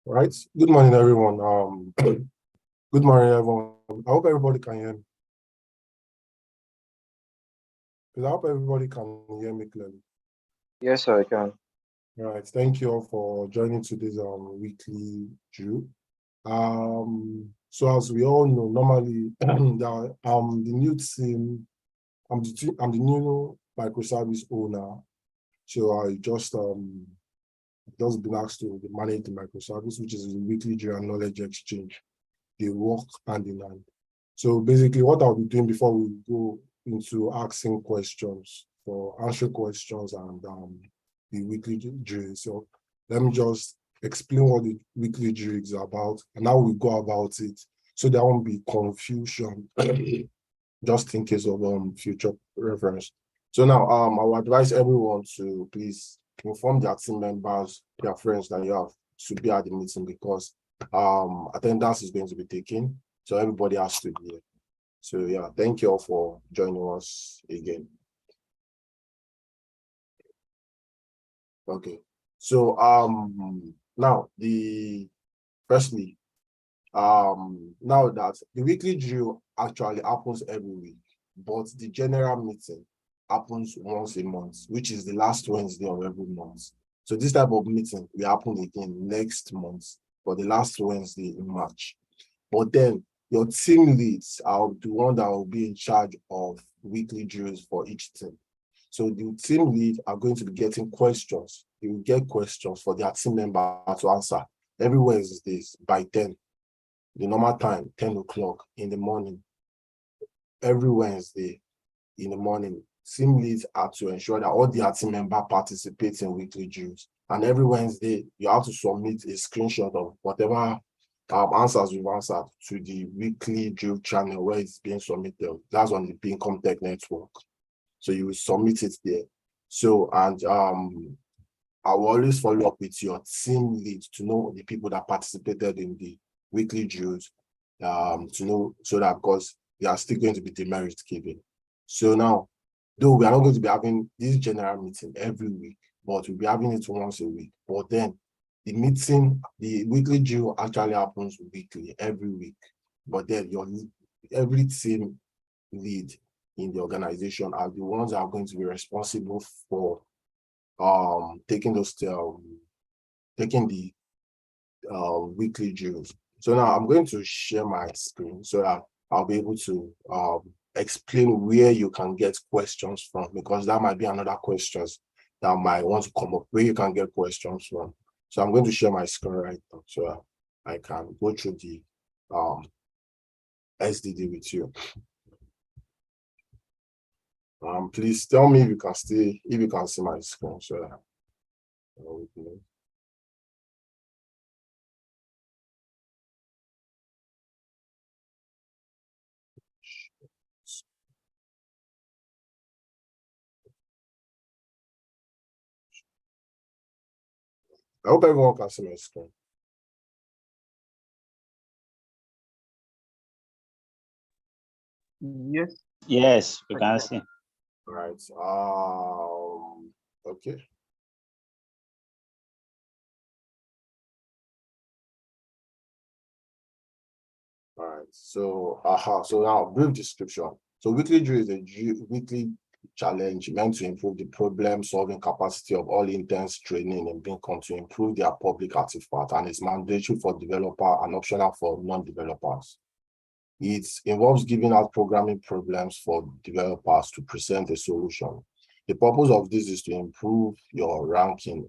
All right. Good morning, everyone. Good morning, everyone. I hope everybody can hear me. I hope everybody can hear me clearly. Yes, sir, I can. All right. Thank you all for joining today's weekly drill. So as we all know, normally the new team, I'm the new microservice owner. So I just been asked to manage the microservice, which is the weekly drill and knowledge exchange. They work hand in hand. So basically what I'll be doing before we go into asking questions for answering questions and the weekly drill. So let me just explain what the weekly drill is about and how we go about it. So there won't be confusion just in case of future reference. So now I will advise everyone to please inform their team members, their friends that you have to be at the meeting because attendance is going to be taken. So everybody has to be here. So yeah, thank you all for joining us again. Okay. So now firstly, now that the weekly drill actually happens every week, but the general meeting happens once a month, which is the last Wednesday of every month. So this type of meeting will happen again next month for the last Wednesday in March. But then your team leads are the one that will be in charge of weekly drills for each team. So the team lead are going to be getting questions. They will get questions for their team member to answer every Wednesdays by 10. The normal time, 10 o'clock in the morning. Every Wednesday in the morning, team leads are to ensure that all their team member participate in weekly drills. And every Wednesday, you have to submit a screenshot of whatever answers you've answered to the weekly drill channel where it's being submitted. That's on the Bincom Tech Network. So you will submit it there. So, and I will always follow up with your team lead to know the people that participated in the weekly drills, to know so that because they are still going to be demerit given. So now, though we are not going to be having this general meeting every week, but we'll be having it once a week. But then the weekly drill actually happens weekly, every week. But then every team lead in the organization are the ones that are going to be responsible for taking the weekly drills. So now I'm going to share my screen so that I'll be able to explain where you can get questions from, because that might be another questions that might want to come up where you can get questions from. So I'm going to share my screen right now so I can go through the SDD with you. Please tell me if you can see my screen so that I hope everyone can see my screen. Yes. Yes, we can see. All right. Okay. All right. So now brief description. So weekly drill is a weekly challenge meant to improve the problem-solving capacity of all interns training in Bincom to improve their public artifact, and it's mandatory for developer and optional for non-developers. It involves giving out programming problems for developers to present a solution. The purpose of this is to improve your ranking,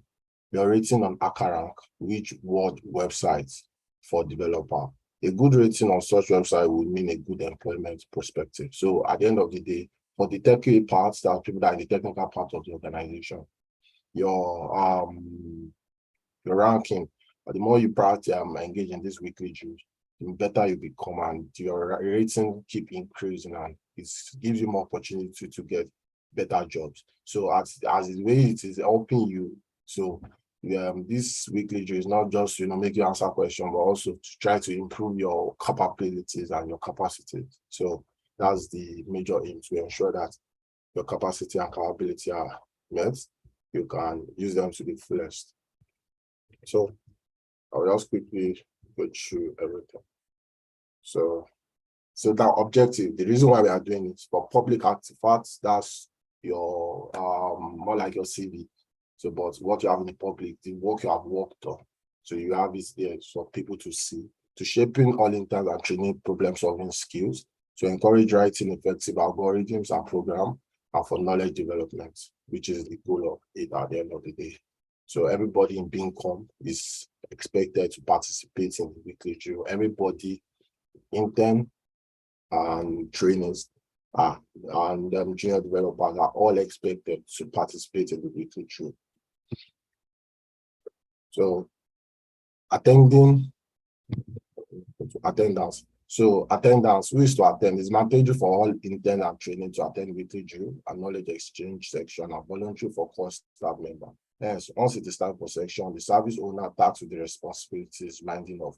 your rating on HackerRank, which world websites for developer. A good rating on such website would mean a good employment perspective. So at the end of the day, for the technical parts, that people that are in the technical part of the organization, your ranking, but the more you practice engage in this weekly drills, the better you become and your rating keep increasing, and it gives you more opportunity to get better jobs. So as the way it is helping you, so this weekly drill is not just make you answer questions, but also to try to improve your capabilities and your capacity. So that's the major aim, to ensure that your capacity and capability are met. You can use them to the fullest. So I'll just quickly go through everything. So that objective, the reason why we are doing it for public artifacts, that's your more like your CV. So, but what you have in the public, the work you have worked on. So you have it there for people to see, to shaping all interns and training problem-solving skills, to encourage writing effective algorithms and program, and for knowledge development, which is the goal of it at the end of the day. So everybody in Bincom is expected to participate in the weekly drill. Everybody, intern and trainers and junior developers are all expected to participate in the weekly drill. So attendance. So attendance, who is to attend, is mandatory for all intern and training to attend weekly drill and knowledge exchange section and voluntary for core staff member. Hence, once it is time for section, the service owner tasked with the responsibilities reminding of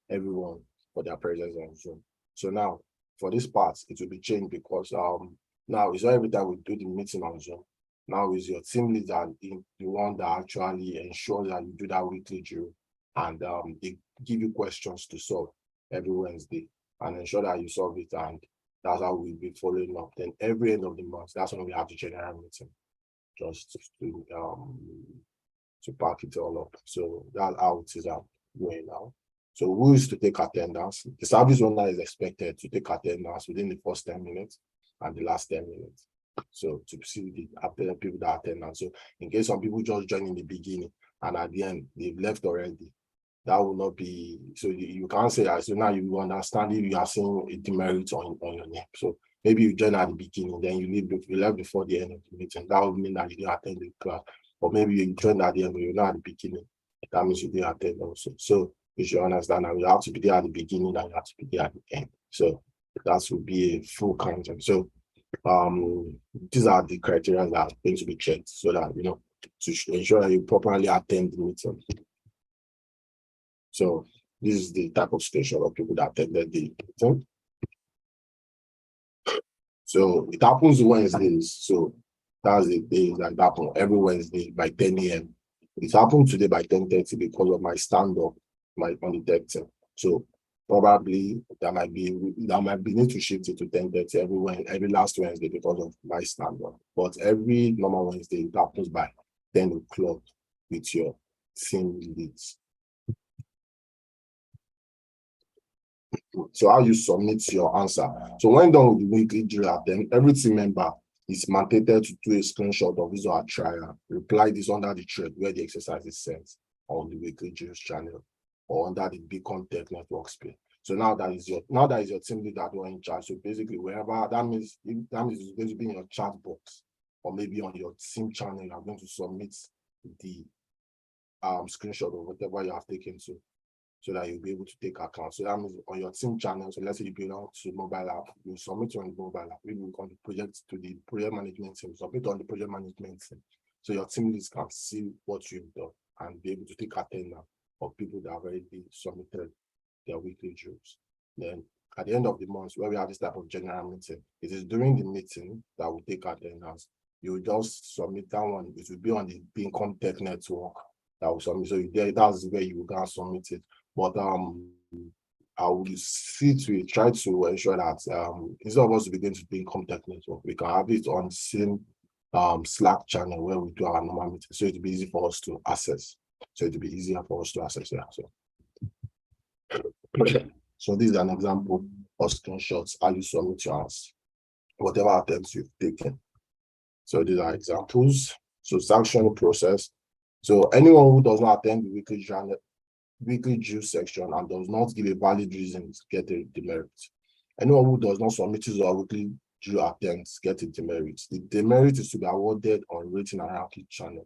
everyone for their presence on Zoom. So now, for this part, it will be changed because now it's not every time we do the meeting on Zoom. Now is your team leader the one that actually ensures that you do that weekly drill, and they give you questions to solve every Wednesday and ensure that you solve it, and that's how we'll be following up. Then every end of the month, that's when we have the general meeting, just to pack it all up. So that's how it is going now. So who is to take attendance? The service owner is expected to take attendance within the first 10 minutes and the last 10 minutes. So to see the people that attend. And so in case some people just join in the beginning and at the end they've left already, that will not be, so you can't say that. So now you understand if you are seeing a demerit on your name. So maybe you join at the beginning, then you left before the end of the meeting. That would mean that you didn't attend the class. Or maybe you joined at the end, but you're not at the beginning. That means you didn't attend also. So you should understand that you have to be there at the beginning and you have to be there at the end. So that would be a full content. So these are the criteria that are going to be checked so that to ensure that you properly attend the meeting. So this is the type of situation of people that attended the meeting. So it happens Wednesdays. So that's the days that happen every Wednesday by 10 a.m. It happened today by 10:30 because of my stand-up, on the 13th. So probably that might be need to shift it to 10:30 every last Wednesday because of my stand-up. But every normal Wednesday it happens by 10 o'clock with your team leads. So how you submit your answer. So when done with the weekly drill, then every team member is mandated to do a screenshot of his or her trial, reply this under the thread where the exercise is sent on the weekly drills channel or under the Bincom Tech Network space. So now that is your team leader doing in charge. So basically, wherever that means it's going to be in your chat box or maybe on your team channel, you're going to submit the screenshot of whatever you have taken to, so that you'll be able to take account. So that means on your team channel, so let's say you belong to mobile app, you submit on the mobile app, maybe we call the project to the project management team, submit on the project management team. So your team leads can see what you've done and be able to take attendance of people that have already submitted their weekly drills. Then at the end of the month, where we have this type of general meeting, it is during the meeting that we take attendance. You will just submit that one. It will be on the Bincom Tech Network that will submit. So that's where you will go and submit it. But I will see to try to ensure that instead of us to be going to Bincom Tech Network, we can have it on the same Slack channel where we do our normal meeting. So it'll be easy for us to access. So it'll be easier for us to access. Yeah. So this is an example of screenshots how you submit your answer, whatever attempts you've taken. So these are examples. So sanction process. So anyone who does not attend the weekly drill section and does not give a valid reason to get a demerit. Anyone who does not submit his or weekly drill attempts get a demerit. The demerit is to be awarded on rating and ranking channel,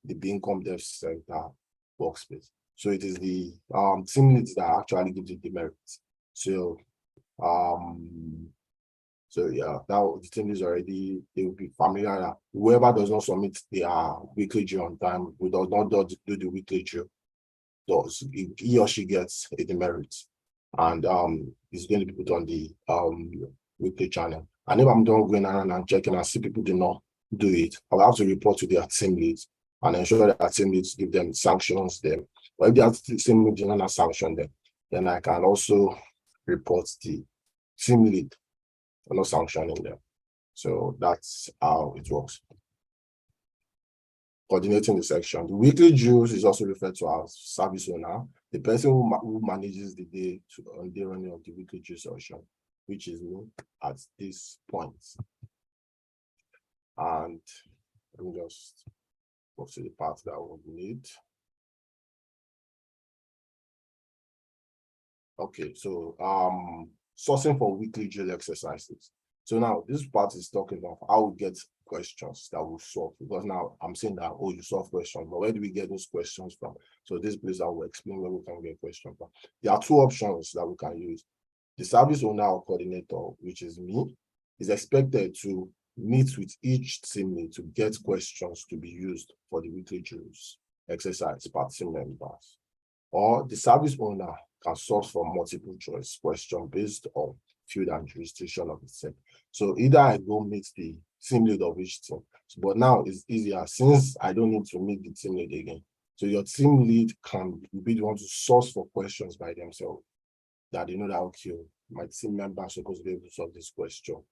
the Bincom Dev Center workspace. So it is the team leads that actually give the demerit. So yeah, now the team is already, they will be familiar that whoever does not submit their weekly drill on time, who does not do the weekly drill, he or she gets a demerit, and it's going to be put on the weekly channel. And if I'm done going around and checking and see people do not do it, I'll have to report to their team leads and ensure that our team leads give them sanctions them But if they have the same lead and sanction, then I can also report the team lead for not sanctioning them. So that's how it works. Coordinating the section. The weekly drills is also referred to as service owner, the person who manages the day running of the weekly drill session, which is me at this point. And let me just go to the part that we need. Okay, so sourcing for weekly drill exercises. So now this part is talking about how we get questions that we solve, because now I'm saying that, oh, you solve questions, but where do we get those questions from? So this place I will explain where we can get questions from. There are two options that we can use. The service owner or coordinator, which is me, is expected to meet with each teammate to get questions to be used for the weekly drills exercise by team members. Or the service owner can source for multiple choice question based on field and jurisdiction of the team. So either I go meet the team lead of each team, but now it's easier since I don't need to meet the team lead again. So your team lead can be the one to source for questions by themselves, that they know that, okay, my team member is supposed to be able to solve this question.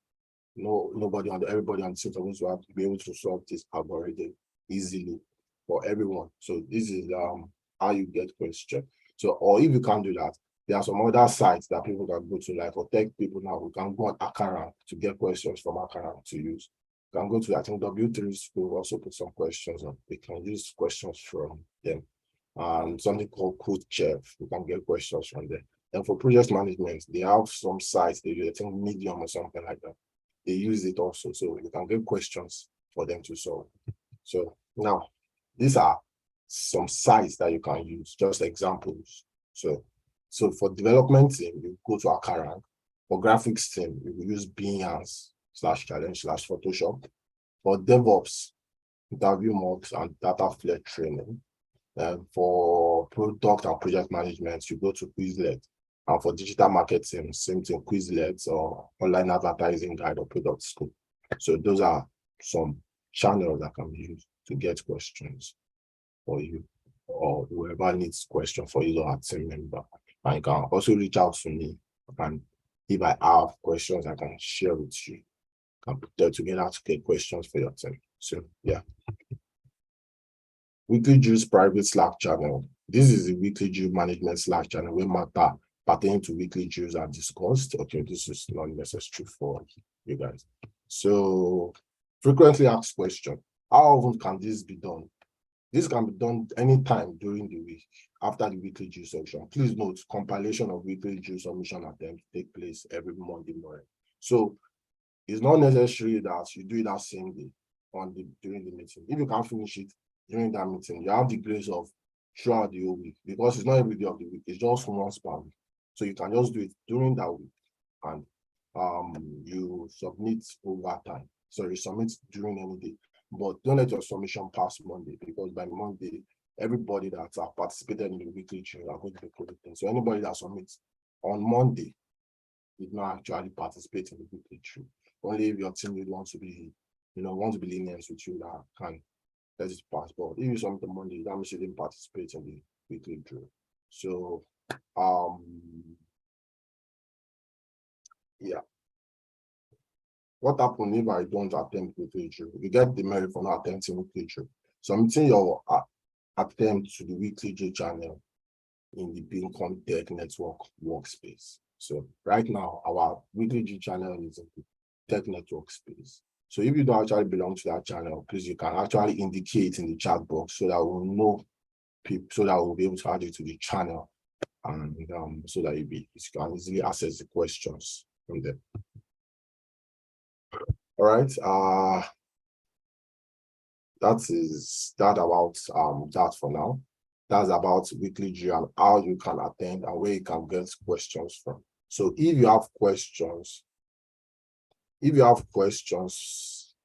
Everybody on the team is supposed to have to be able to solve this algorithm easily for everyone. So this is how you get question. So, or if you can't do that, there are some other sites that people can go to, like for tech people now, we can go on Akaran to get questions from Akaran to use. You can go to, I think, W3 School also put some questions on. We can use questions from them. And something called Code Chef, we can get questions from there. And for project management, they have some sites, they use, I think, Medium or something like that. They use it also, so you can get questions for them to solve. So now, these are some sites that you can use, just examples. So for development team, you go to Akaran. For graphics team, you will use Behance/challenge/Photoshop. For DevOps, interview mocks and data flare training. For product and project management, you go to Quizlet. And for digital marketing, same thing, Quizlet or online advertising guide or product school. So those are some channels that can be used to get questions for you, or whoever needs question for you or a team member. And you can also reach out to me, and if I have questions, I can share with you. Can put them together to get questions for your team. So yeah. Weekly drills private Slack channel. This is the weekly drill management Slack channel where matter pertaining to weekly drills are discussed. Okay, this is not necessary for you guys. So frequently asked question. How often can this be done? This can be done anytime during the week after the weekly drill section. Please note, compilation of weekly drill submission attempts take place every Monday morning. So it's not necessary that you do it that same day during the meeting. If you can't finish it during that meeting, you have the grace of throughout the whole week, because it's not every day of the week, it's just once per week. So you can just do it during that week, and you submit over time. So you submit during any day, but don't let your submission pass Monday, because by Monday, everybody that have participated in the weekly drill are going to be collecting. So anybody that submits on Monday did not actually participate in the weekly drill. Only if your team lead wants to be, want to be lenient with you, that can let it pass. But if you submit on Monday, that means you didn't participate in the weekly drill. So yeah. What happens if I don't attempt weekly drill? You get the merit for not attempting weekly drill. Submitting your attempt to the weekly drill channel in the Bincom Tech Network workspace. So right now, our weekly drill channel is in the Tech Network space. So if you don't actually belong to that channel, please, you can actually indicate in the chat box so that we'll know people, so that we'll be able to add you to the channel, and so that you can easily access the questions from there. All right. That about that for now. That's about weekly drill and how you can attend and where you can get questions from. So if you have questions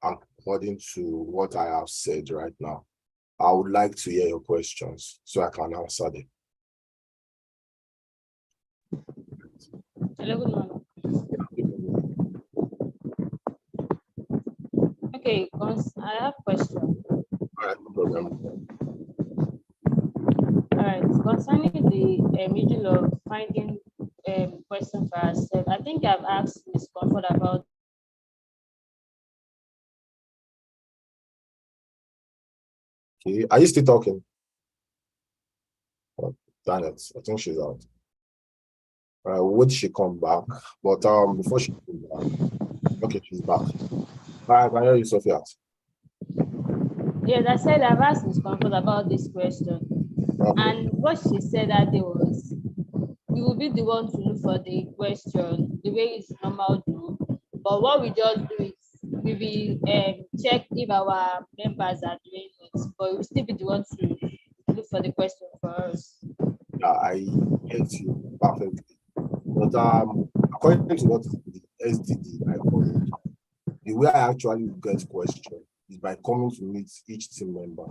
according to what I have said right now, I would like to hear your questions so I can answer them. Hello, good morning. Okay, I have a question. All right, no problem. right. Concerning the middle of finding question for ourselves, I think I've asked Ms. Comfort about. Okay, are you still talking? Oh, damn it, I think she's out. Would she come back? But before she comes back, okay, she's back. I can hear you, Sophia. Yes, I said I've asked Ms. Comfort about this question, Okay. and what she said that day was, you will be the one to look for the question the way it's normal to. But what we just do is we will check if our members are doing it, but we still be the one to look for the question for us. Yeah, I get you perfectly. But according to what the SDD I follow, the way I actually get questions is by coming to meet each team member,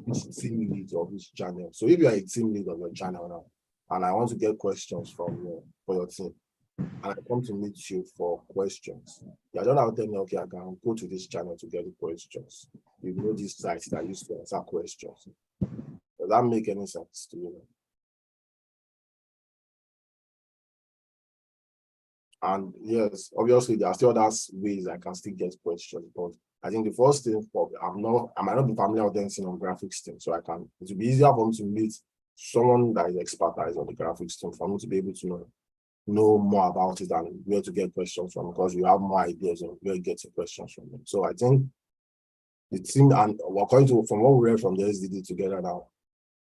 each team lead of each channel. So if you are a team lead of your channel now, and I want to get questions from you for your team, and I come to meet you for questions, you don't have to tell me, okay, I can go to this channel to get the questions. You know these sites that used to answer questions. Does that make any sense to you? And yes, obviously there are still other ways I can still get questions, but I think the first thing for I might not be familiar with anything on graphics team, so it will be easier for me to meet someone that is expertise on the graphics team for me to be able to know more about it and where to get questions from, because you have more ideas on where getting questions from them. So I think the team, and according to from what we read from the SDD together now,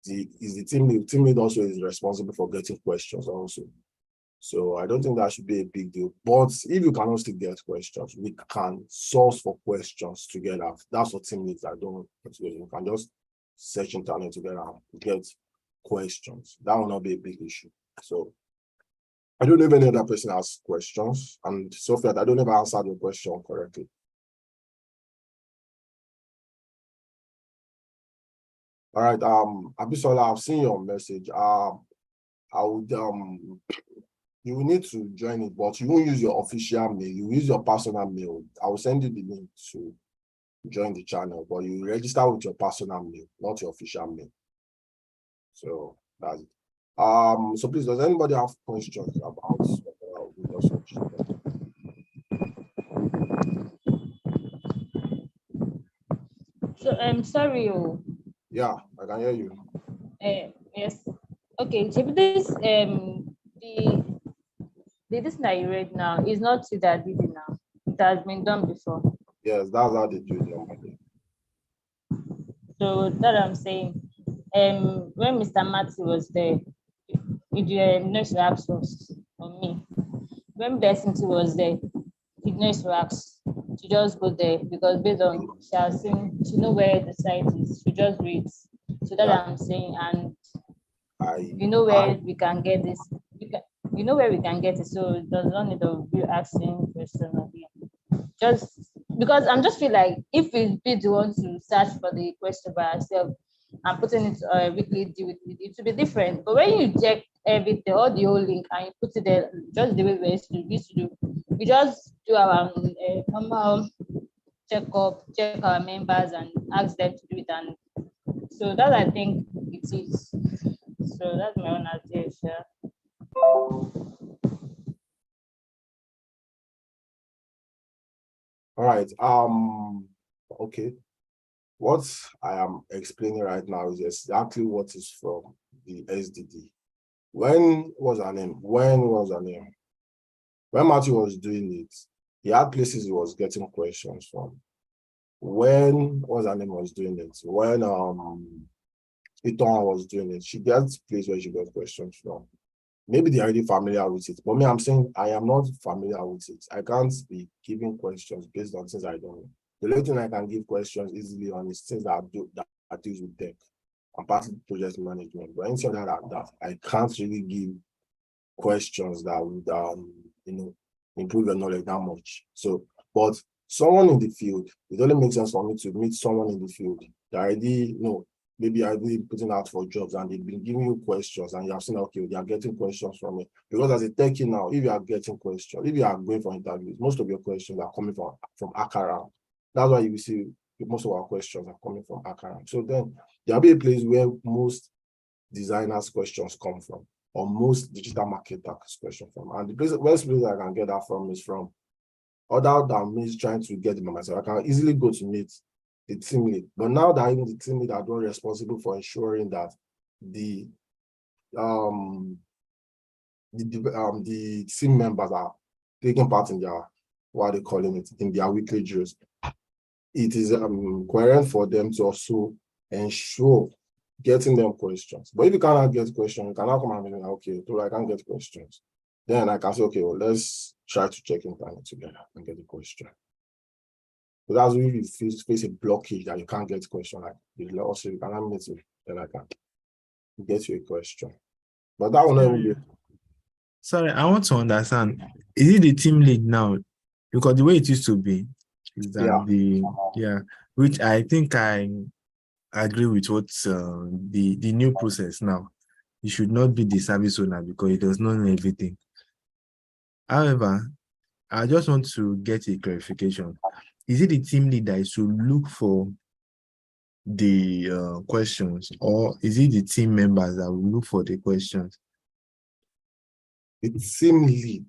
the team lead also is responsible for getting questions also. So I don't think that should be a big deal. But if you cannot still get questions, we can source for questions together. That's what team leads are doing. You can just search internet together and get questions. That will not be a big issue. So I don't know if any other person has questions. And Sophia, I don't know if I answered your question correctly. All right, Abisola, I've seen your message. I would you will need to join it, but you won't use your official mail, you use your personal mail. I will send you the link to join the channel, but you register with your personal mail, not your official mail. So that's it. So please, does anybody have questions about Windows Function? So I'm sorry, Yeah, I can hear you. yes. Okay, so this the this that you read now is not you that did it now. It has been done before. Yes, that's how they do it normally. So that I'm saying, when Mr. Matthew was there, he didn't know to ask us on me. When Blessing was there, he didn't know to ask. She just go there because based on she has seen, she know where the site is. She just reads. So that Yeah. I'm saying, and You you know where we can get this. You know where we can get it. So it does not need of you asking question again. Just because I'm just feel like if we be the one to search for the question by ourselves and putting it weekly deal with it will be different. But when you check everything, all the whole link and you put it there, just the way we used to do, we just do our normal check our members and ask them to do it, and so that I think it is. So that's my own idea. Yeah. all right. Okay. What I am explaining right now is exactly what is from the SDD. When was her name? When Matthew was doing it, he had places he was getting questions from. When was her name was doing it? When Iton was doing it, she gets place where she got questions from. Maybe they're already familiar with it, but me, I'm saying I am not familiar with it. I can't be giving questions based on things I don't know. The only thing I can give questions easily on is things that deals with tech and part of project management. But anything other than that, I can't really give questions that would improve your knowledge that much. So, but someone in the field, it only makes sense for me to meet someone in the field that already maybe already putting out for jobs and they've been giving you questions and you have seen, okay, they are getting questions from me. Because as a techie now, if you are getting questions, if you are going for interviews, most of your questions are coming from Akara. That's why you will see most of our questions are coming from Akara. So then there'll be a place where most designers' questions come from, or most digital marketers' questions from. And the best place I can get that from is from other than me trying to get them myself. I can easily go to meet the team lead. But now that even the team lead are not responsible for ensuring that the team members are taking part in their, what are they calling it, in their weekly drills, it is coherent for them to also ensure getting them questions. But if you cannot get questions, you cannot come and be like, okay, so I can't get questions. Then I can say, okay, well, let's try to check internet together and get the question. So that's when you face a blockage that you can't get a question, like also you cannot meet it, then I can get you a question. But that will not even be. Sorry, I want to understand. Is it the team lead now? Because the way it used to be is that which I think I agree with what the new process now. It should not be the service owner because it does not know everything. However, I just want to get a clarification. Is it the team lead that should look for the questions, or is it the team members that will look for the questions? The team lead,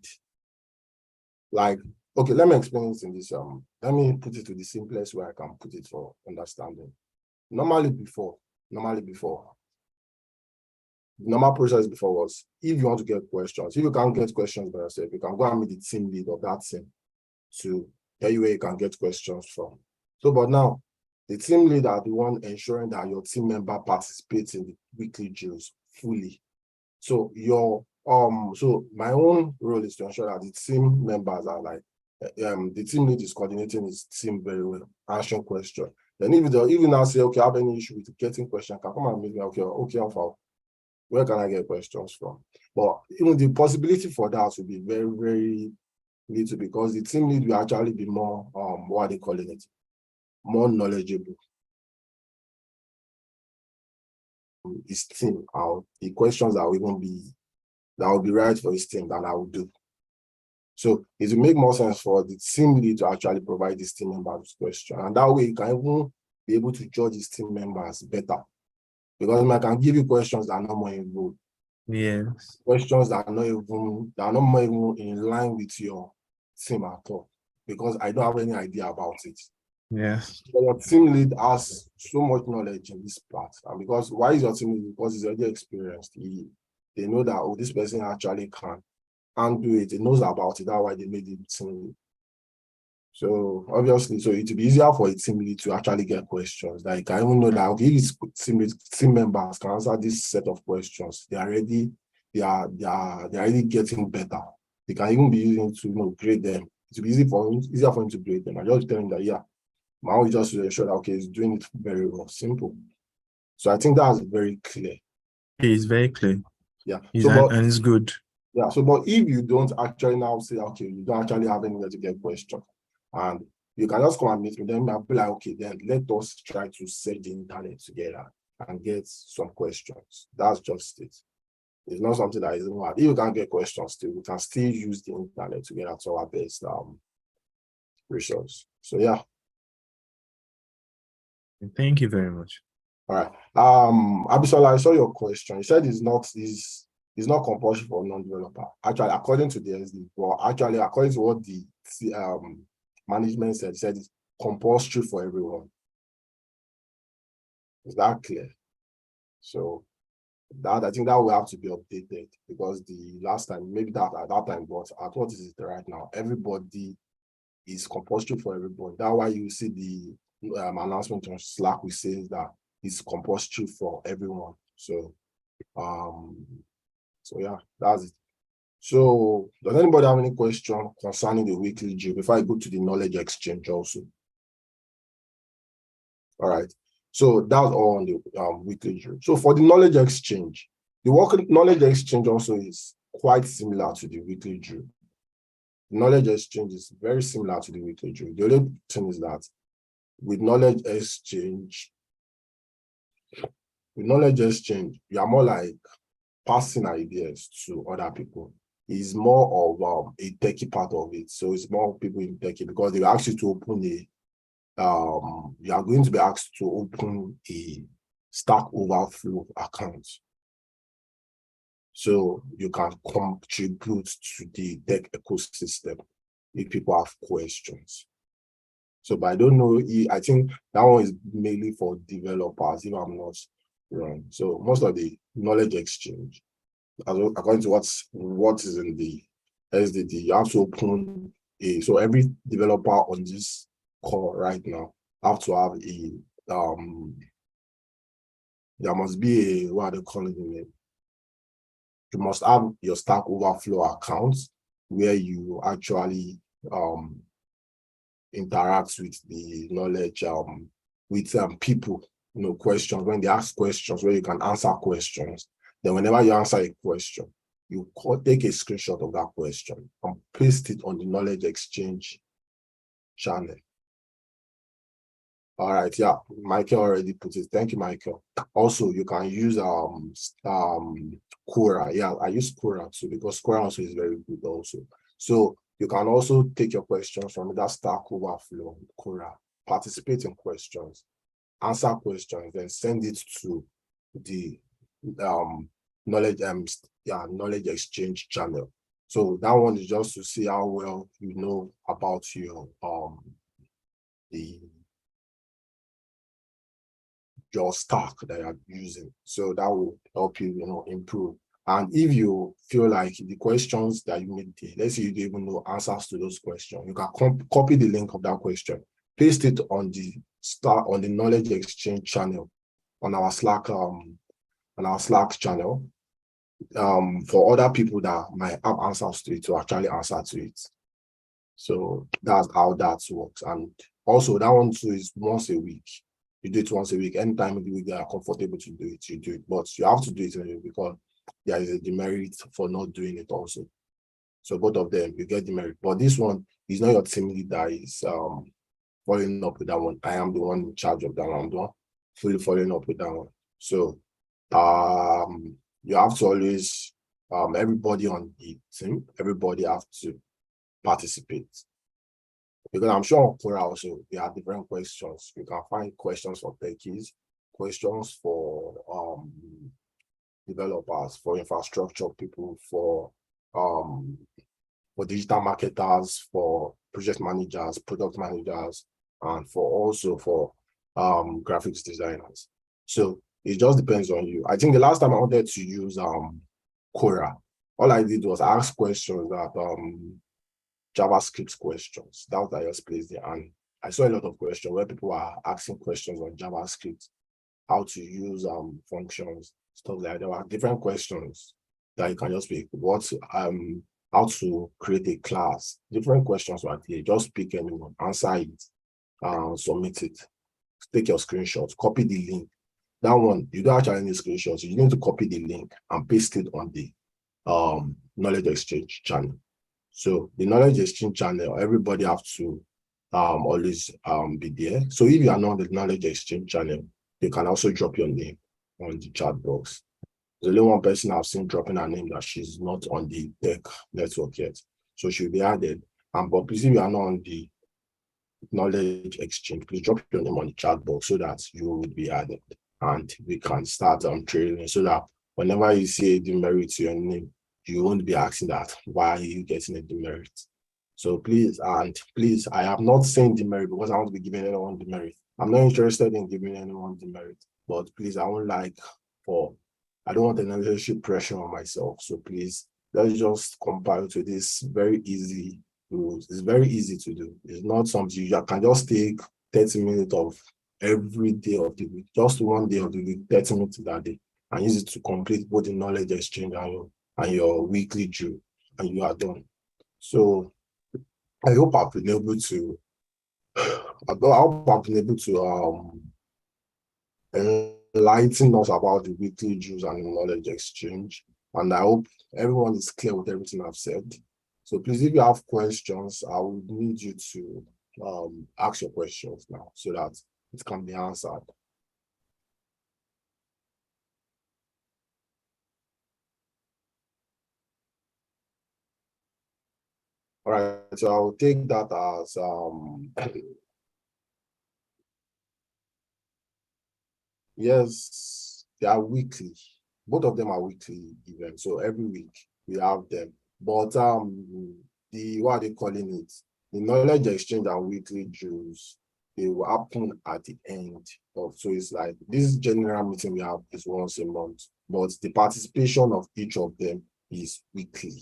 like, okay, let me explain this in this. Let me put it to the simplest way I can put it for understanding. Normally before, the normal process before was, if you want to get questions, if you can't get questions by yourself, you can go and meet the team lead of that team to tell you where you can get questions from. So, but now, the team lead are the one ensuring that your team member participates in the weekly drills fully. So so my own role is to ensure that the team members are like, the team lead is coordinating his team very well, answering questions. Then if you now say, okay, I have any issue with getting questions, can come and meet me, okay, where can I get questions from? But even the possibility for that will be very, very little, because the team lead will actually be more, what are they calling it? More knowledgeable. His team, the questions that will be right for his team than I will do. So it will make more sense for the team lead to actually provide his team members questions. And that way you can even be able to judge his team members better. Because I can give you questions that are not more involved. Yes. Questions that are not more even in line with your team at all. Because I don't have any idea about it. Yes. So your team lead has so much knowledge in this part. And because why is your team lead? Because he's already experienced. They know that, oh, this person actually can do it. He knows about it. That's why they made it team lead. So obviously, so it will be easier for a team lead to actually get questions. Like, I even know that, okay, if team members can answer this set of questions, they are already getting better. They can even be using to grade them. It will be easier for him to grade them. I just tell him that, yeah, now we just ensure that, okay, he's doing it very well, simple. So I think that's very clear. It's very clear. Yeah. And it's good. Yeah. So, but if you don't actually now say, okay, you don't actually have anywhere to get questions, and you can just come and meet me, then I'll be like, okay, then let us try to set the internet together and get some questions. That's just it. It's not something that is hard. If you can't get questions still, we can still use the internet to get at our best resource. So yeah. Thank you very much. All right. Abisola, I saw your question. You said it's not compulsory for non-developer. Actually, according to the SD, well, actually, according to what the management said it's compulsory for everyone. Is that clear? So that, I think that will have to be updated, because the last time, maybe that at that time, but at what is it right now? Everybody is compulsory for everybody. That's why you see the announcement on Slack, which says that it's compulsory for everyone. So yeah, that's it. So does anybody have any question concerning the weekly drill before I go to the knowledge exchange also? All right. So that's all on the weekly drill. So for the knowledge exchange, the knowledge exchange also is quite similar to the weekly drill. Knowledge exchange is very similar to the weekly drill. The only thing is that with knowledge exchange, you are more like passing ideas to other people. It's more of a techie part of it. So it's more people in techie, because they will ask you to open you are going to be asked to open a Stack Overflow account. so you can contribute to the tech ecosystem if people have questions. So, but I don't know, I think that one is mainly for developers, if I'm not wrong. So most of the knowledge exchange, according to what is in the SDD, you have to open so every developer on this call right now have to have there must be a, what are they calling it? You must have your Stack Overflow account where you actually interact with the knowledge with people, questions, when they ask questions, where you can answer questions. Then whenever you answer a question, you take a screenshot of that question and paste it on the knowledge exchange channel. All right, yeah, Michael already put it. Thank you, Michael. Also, you can use Quora. Yeah, I use Quora too, because Quora also is very good also. So you can also take your questions from that Stack Overflow, Quora, participate in questions, answer questions, then send it to the knowledge exchange channel. So that one is just to see how well you know about your stack that you're using. So that will help you, improve. And if you feel like the questions that you made, let's say you don't even know answers to those questions, you can copy the link of that question, paste it on the knowledge exchange channel on our Slack channel for other people that might have answers to it to actually answer to it. So that's how that works. And also that one too is once a week. You do it once a week. Anytime of the week that are comfortable to do it, you do it. But you have to do it anyway because there is a demerit for not doing it also. So both of them, you get demerit. But this one is not your team lead that is following up with that one. I am the one in charge of that one. I'm the one fully following up with that one. So you have to always everybody on the team, everybody have to participate. Because I'm sure on Quora also there are different questions. You can find questions for techies, questions for developers, for infrastructure people, for digital marketers, for project managers, product managers, and for graphics designers. So it just depends on you. I think the last time I wanted to use Quora, all I did was ask questions that JavaScript questions. That was I just placed there. And I saw a lot of questions where people are asking questions on JavaScript, how to use functions, stuff like that. There are different questions that you can just pick. How to create a class. Different questions right here. Just pick anyone, answer it, submit it, take your screenshots, copy the link. That one, you don't actually need screenshots. You need to copy the link and paste it on the knowledge exchange channel. So the knowledge exchange channel, everybody have to always be there. So if you are not on the knowledge exchange channel, you can also drop your name on the chat box. There's only one person I've seen dropping her name that she's not on the tech network yet. So she'll be added. But please, if you are not on the knowledge exchange, please drop your name on the chat box so that you will be added. And we can start training so that whenever you see a demerit to your name, you won't be asking that, why are you getting a demerit? So please, I have not seen demerit because I want to be giving anyone demerit. I'm not interested in giving anyone demerit, but please, I don't want an unnecessary pressure on myself. So please, let's just compile to this very easy rules. It's very easy to do. It's not something you can just take 30 minutes of every day of the week, just one day of the week, 30 minutes that day, and use it to complete both the knowledge exchange and your weekly drill, and you are done. So I hope I've been able to enlighten us about the weekly drills and the knowledge exchange. And I hope everyone is clear with everything I've said. So please, if you have questions, I would need you to ask your questions now so that it can be answered. All right, so I'll take that as yes, they are weekly. both of them are weekly events. So every week we have them. But the what are they calling it? The knowledge exchange and weekly drills, they will happen at the end of, so it's like this general meeting we have is once a month, but the participation of each of them is weekly.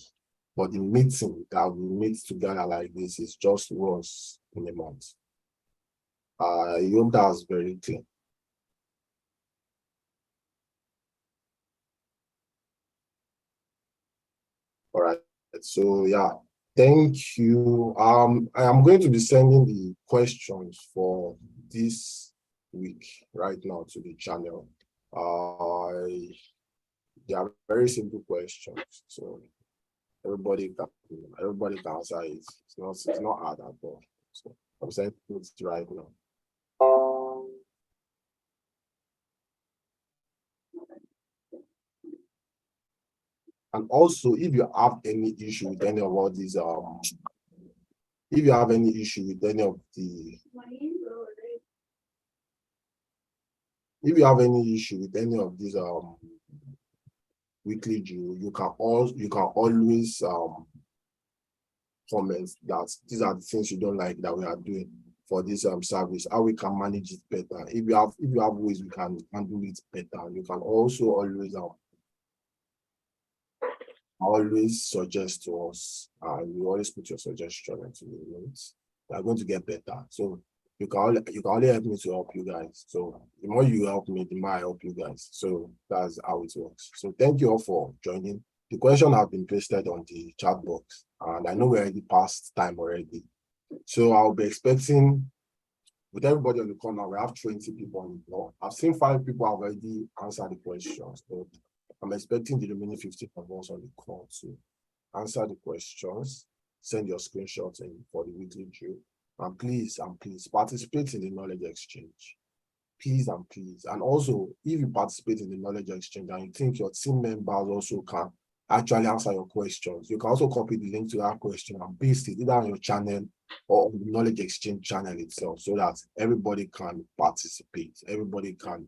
But the meeting that we meet together like this is just once in a month. I hope that's very clear. All right. So yeah, thank you. I am going to be sending the questions for this week right now to the channel. They are very simple questions, so everybody can answer it. It's not hard at all. So I'm sending it right now. And also, if you have any issue with any of all these, if you have any issue with any of the, if you have any issue with any of these weekly drill, you can always comment that these are the things you don't like that we are doing for this service, how we can manage it better. If you have ways we can handle it better, you can also always suggest to us, and you always put your suggestion into the notes. We are going to get better. So you can only help me to help you guys. So the more you help me, the more I help you guys. So that's how it works. So thank you all for joining. The question have been pasted on the chat box, and I know we're already past time already. So I'll be expecting, with everybody on the call now, we have 20 people on the call. I've seen 5 people have already answered the questions. So I'm expecting the remaining 50 of us on the call to answer the questions, send your screenshots in for the weekly drill. And please participate in the knowledge exchange. Please and please. And also, if you participate in the knowledge exchange and you think your team members also can actually answer your questions, you can also copy the link to that question and paste it either on your channel or on the knowledge exchange channel itself, so that everybody can participate, everybody can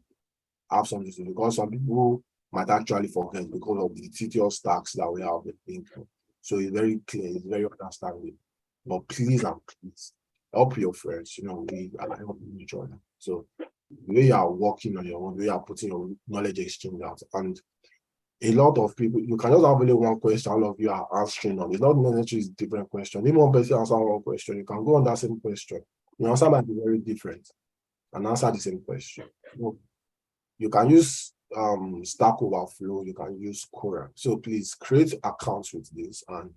have something to do, because some people might actually forget because of the tedious tasks that we have with Bincom. So it's very clear, it's very understandable. But please and please help your friends, we are helping each other. So the way you are working on your own, the way you are putting your knowledge exchange out, and a lot of people, you can just have only one question, all of you are answering on. It's not necessarily a different question. If one person answers one question, you can go on that same question. Your answer might be very different and answer the same question. You can use Stack Overflow, you can use Quora. So please create accounts with this and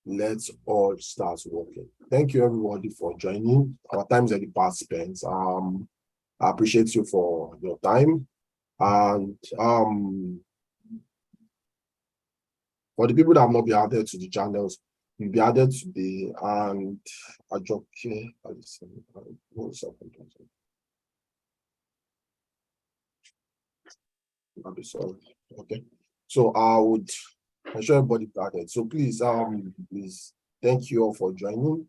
let's all start working. Thank you everybody for joining. Our time is already past spent. I appreciate you for your time. And for the people that have not been added to the channels, you'll be added today. And I drop here. One second. I'll be sorry. Okay. So I would ensure everybody added. So please, thank you all for joining.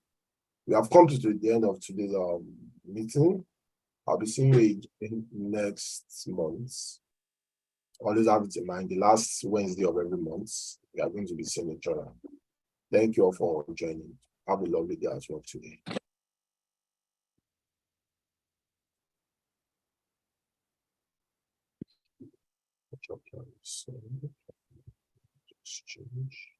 We have come to the end of today's meeting. I'll be seeing you again next month. Always have it in mind, the last Wednesday of every month, we are going to be seeing each other. Thank you all for joining. Have a lovely day as well today. Exchange.